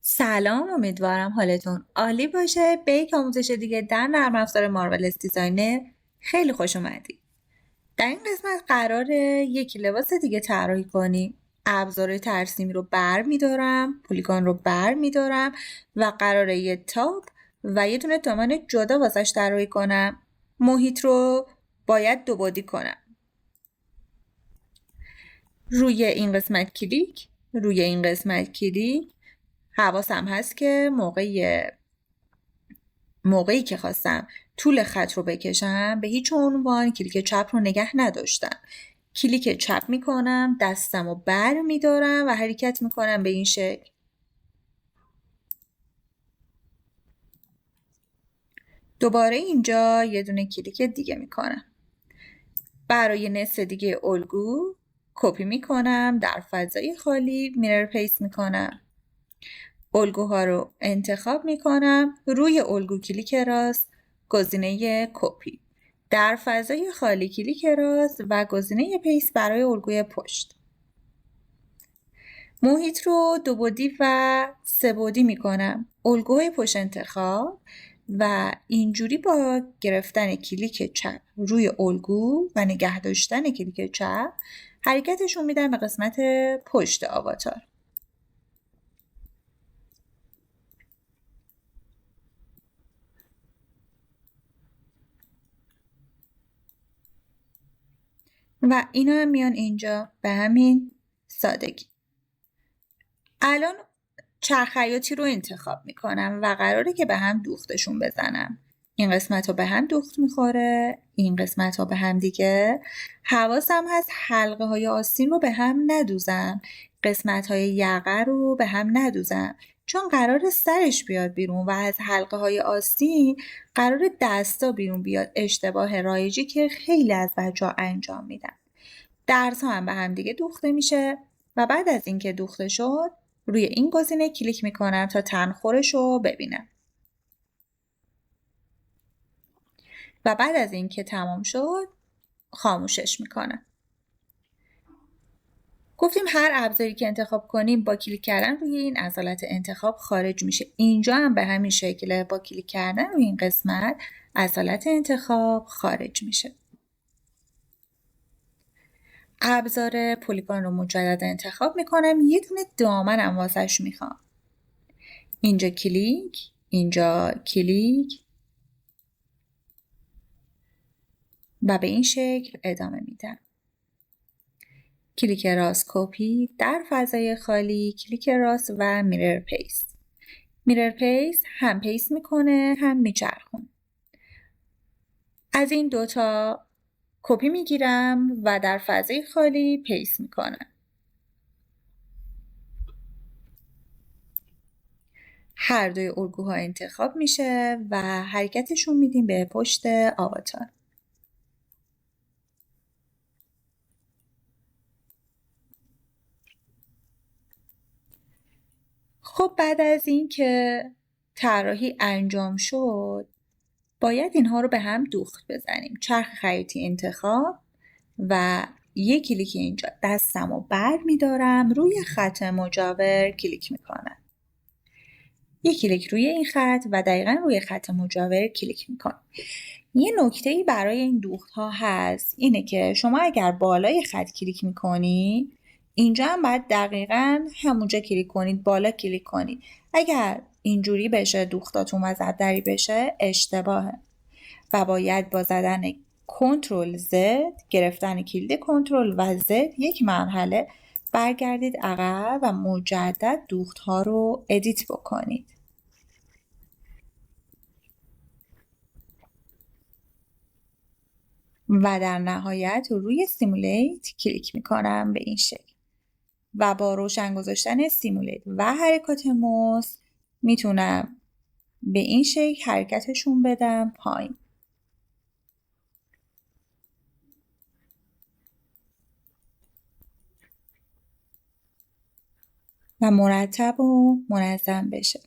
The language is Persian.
سلام، امیدوارم حالتون عالی باشه. به یک آموزش دیگه در نرم افزار مارولس دیزاینر خیلی خوش اومدید. در این قسمت قراره یک لباس دیگه طراحی کنیم. ابزار ترسیمی رو بر میدارم، پولیگان رو بر میدارم و قراره یه تاپ و یه دونه دامن جدا واسش طراحی کنم. محیط رو باید دو بعدی کنم. روی این قسمت کلیک، روی این قسمت کلیک. حواسم هست که موقعی که خواستم طول خط رو بکشم به هیچ عنوان کلیک چپ رو نگه نداشتم. کلیک چپ میکنم، دستم رو بر میدارم و حرکت میکنم به این شکل. دوباره اینجا یه دونه کلیک دیگه میکنم. برای نصف دیگه الگو کپی میکنم، در فضای خالی میرر پیست میکنم. الگوها رو انتخاب میکنم، روی الگو کلیک راست، گزینه کپی. در فضای خالی کلیک راست و گزینه پیست برای الگوی پشت. محیط رو دو بعدی و سه بعدی میکنم. الگوی پشت انتخاب و اینجوری با گرفتن کلیک چپ روی الگو و نگه داشتن کلیک چپ حرکتشون میدم به قسمت پشت آواتار. و اینا هم میان اینجا به همین سادگی. الان چرخ خیاطی رو انتخاب میکنم و قراره که به هم دوختشون بزنم. این قسمت رو به هم دوخت میخوره، این قسمت رو به هم دیگه. حواسم هست حلقه های آستین رو به هم ندوزم، قسمت های یقه رو به هم ندوزم، چون قرار سرش بیاد بیرون و از حلقه های آستین قرار دستا بیرون بیاد. اشتباه رایجی که خیلی از بچه‌ها انجام میدن. درس ها هم به هم دیگه دوخته میشه و بعد از اینکه دوخته شد روی این گزینه کلیک میکنم تا تنخورش رو ببینم. و بعد از اینکه تمام شد خاموشش میکنم. گفتیم هر ابزاری که انتخاب کنیم با کلیک کردن روی این اصالت انتخاب خارج میشه. اینجا هم به همین شکله، با کلیک کردن روی این قسمت اصالت انتخاب خارج میشه. ابزار پولیگان رو مجدد انتخاب میکنم، یه دونه دامنم واسش میخوام. اینجا کلیک، اینجا کلیک و به این شکل ادامه میدم. کلیک راست کپی، در فضای خالی کلیک راست و میرر پیست. میرر پیست هم پیست میکنه هم میچرخون. از این دوتا کپی میگیرم و در فضای خالی پیست میکنم. هر دوی الگوها انتخاب میشه و حرکتشون میدیم به پشت آواتار. خب بعد از اینکه طراحی انجام شد باید اینها رو به هم دوخت بزنیم. چرخ خیاطی انتخاب و یک کلیک اینجا، دستم رو بر میدارم، روی خط مجاور کلیک میکنم. یک کلیک روی این خط و دقیقا روی خط مجاور کلیک میکنم. یه نکته‌ای برای این دوخت ها هست، اینه که شما اگر بالای خط کلیک میکنید اینجا هم باید دقیقا همونجا کلیک کنید، بالا کلیک کنید. اگر اینجوری بشه دوختاتون وزدری بشه اشتباهه و باید با زدن کنترل زد، گرفتن کلید کنترل و زد یک مرحله برگردید عقب و مجدد دوخت ها رو ادیت بکنید. و در نهایت روی سیمولیت کلیک میکنم به این شکل و با روشن گذاشتن سیمولیت و حرکات موس میتونم به این شکل حرکتشون بدم پایین و مرتب و منظم بشه.